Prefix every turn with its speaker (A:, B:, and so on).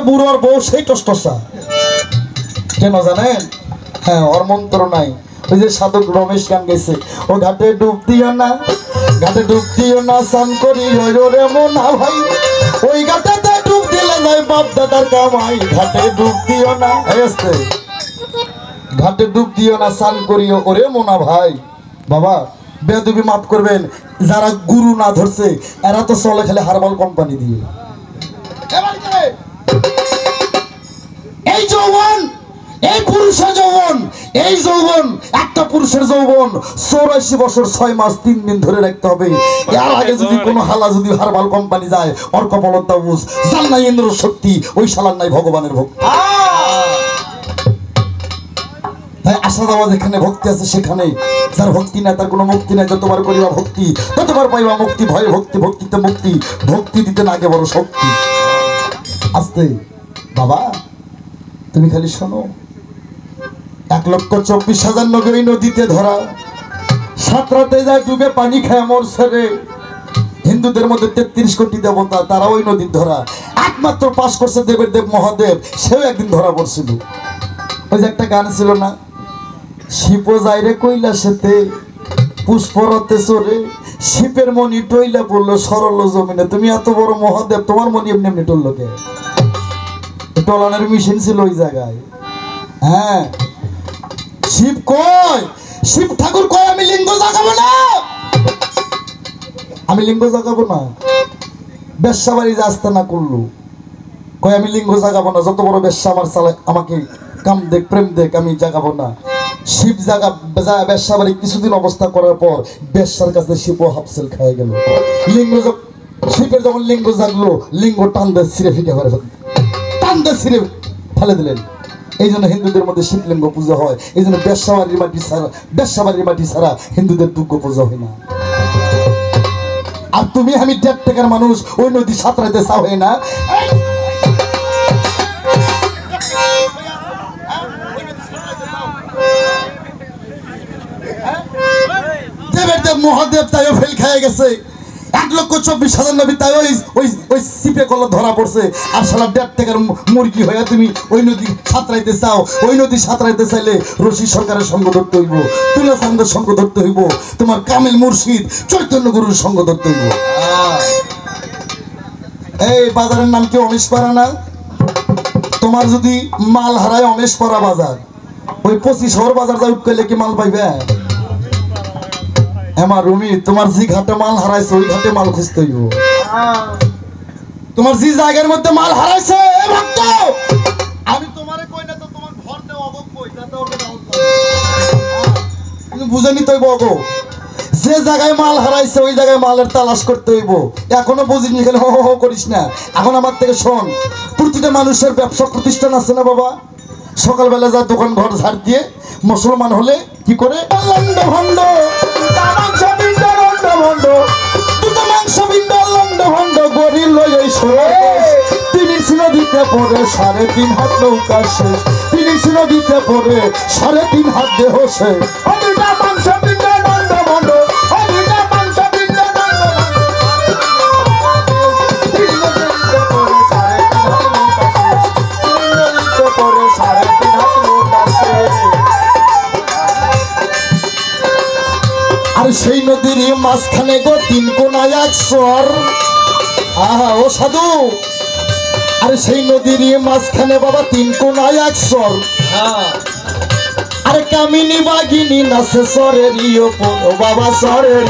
A: বুড়োর বউ সেই টসটসা কেন জানেন? হ্যাঁ, ওর মন্ত্র নাই। ওই যে সাধক রমেশ গান গেছে, ও ঘাটে ডুব দিও না, ঘাটে ডুব দিও না, স্নান করি রে মোনা ভাই, ওই ঘাটেতে ডুব দিলে যায় বাপ দাদার কামাই, ঘাটে ডুব দিও না, ঘাটে ডুব দিও না, স্নান করিও ওরে মোনা ভাই। বাবা বেয়াদবি মাফ করবেন, যারা গুরু না ধরছে এরা তো চলে খেলে হারবাল কোম্পানি দিয়ে। এই যৌবন, এই পুরুষের যৌবন, এই যৌবন একটা পুরুষের যৌবন 84 বছর 6 মাস 3 দিন ধরে রাখতে হবে। এর আগে যদি কোনো হালা যদি হারবাল কোম্পানি যায়, ওর কপালতা বুঝ, যার নাই ইন্দ্র শক্তি, ওই শালার নাই ভগবানের ভক্তি। তাই আসা যাওয়া যেখানে ভক্তি আছে সেখানে, যার ভক্তি নাই তার কোনো মুক্তি নাই। যতবার করিবা ভক্তি ততবার পাইবা মুক্তি, ভয় ভক্তি, ভক্তিতে মুক্তি, ভক্তি দিতে না আগে বড় শক্তি। আস্তে বাবা, তুমি খালি শোনো, 1,24,000 নবী ওই নদীতে ধরা, 7 রাতে যায় ডুবে পানি খায় মরছে রে। হিন্দুদের মধ্যে 33 কোটি দেবতা, তারা ওই নদীর ধরা। একমাত্র পাশ করছে দেবের দেব মহাদেব, সেও একদিন ধরা পড়ছিল। ওই যে একটা গান ছিল না, শিপ যায় রে কৈলাসেতে, পুষ্পরতে চড়ে, শিপের মণি টইলা পড়লো সরল জমিনে। তুমি এত বড় মহাদেব, তোমার মণি এমনি এমনি টললো কে? টলানের মেশিন ছিল ওই জায়গায়। হ্যাঁ, শিব কয়, শিব ঠাকুর কয় আমি লিঙ্গ জাগাবো না, আমি লিঙ্গ জাগাবো না। বেশ্যা বাড়ি যে আস্তে না করলো, কয় আমি লিঙ্গ জাগাবো না, যত বড় বেশ্যা আমার চালায়, আমাকে কাম দেখ প্রেম দেখ, আমি জাগাবো না। শিব জাগা বেশ্যা বাড়ি কিছুদিন অবস্থা করার পর বেশ্যার কাছে শিবও হাফসেল খেয়ে গেল। লিঙ্গ শিবের যখন লিঙ্গ জাগলো, লিঙ্গ টান দিয়ে ছিঁড়ে ফিকে ফেলে, টান দিয়ে ছিঁড়ে ফেলে দিলেন। এই জন্য হিন্দুদের মধ্যে শিবলিঙ্গ পুজো হয়। এই জন্য বেশ্যাবাড়ির মাটি ছাড়া হিন্দুদের দুর্গ পুজো হয় না। আর তুমি আমি 1.5 টাকার মানুষ ওই নদী সাঁতরাইতে চাও হয় না? দেবের দেব মহাদেব তাইও ফেল খেয়ে গেছে। 1,24,000 নবী তাই ওই সিপে কল ধরা পড়ছে। আর সালা 1.5 টাকার মুরগি হয়ে তুমি ওই নদী সাঁতরাইতে চাও। ওই নদী সাঁতরাইতে চাইলে রশি সরকারের সঙ্গ ধরতে হইব, তুলা চান্দের সঙ্গ ধরতে হইব, তোমার কামিল মুর্শিদ চৈতন্য গুরুর সঙ্গ ধরতে হইব। এই বাজারের নাম কি অমেশপাড়া না? তোমার যদি মাল হারায় অমেশপাড়া বাজার, ওই 25 বাজার যা উঠলে কি মাল পাইবে? আমার রুমি, তোমার যে ঘাটে মাল হারাইছে ওই ঘাটে মাল খুঁজতে হইব। তোমার যে জায়গার মধ্যে মাল হারাইছে আমি তোমারে কই না তো, তোমার ঘর দেও অগক কই যাতে ওর দাও, তুমি বুঝে নিতে হইব। অগো যে জায়গায় মাল হারাইছে ওই জায়গায় মালের তালাশ করতে হইব। এখনো বুঝিনি, এখানে হো হো করিস না। এখন আমার থেকে শোন, প্রতিটা মানুষের ব্যবসা প্রতিষ্ঠান আছে না বাবা? সকালবেলা যা দোকান ঘর ঝাড় দিয়ে, মুসলমান হলে কি করে লন্ড ভন্ড মাংস বিন্দ লন্ড ভন্ড গরিল লই তিনি ছিল দিতে পড়ে 3.5 হাত নৌকা শেষ, তিনি ছিল দিতে পড়ে 3.5 হাত দেহ শেষ। মাংস বিন্দ লন্ড ভন্ড আর সেই নদীর মাঝখানে গো 3 কোনায় 1 চর। আহা ও সাধু, আর সেই নদীর মাঝখানে বাবা 3 কোনায় 1 চর। আরে কামিনী বাগিনী নাচে চরের বাবা চরের।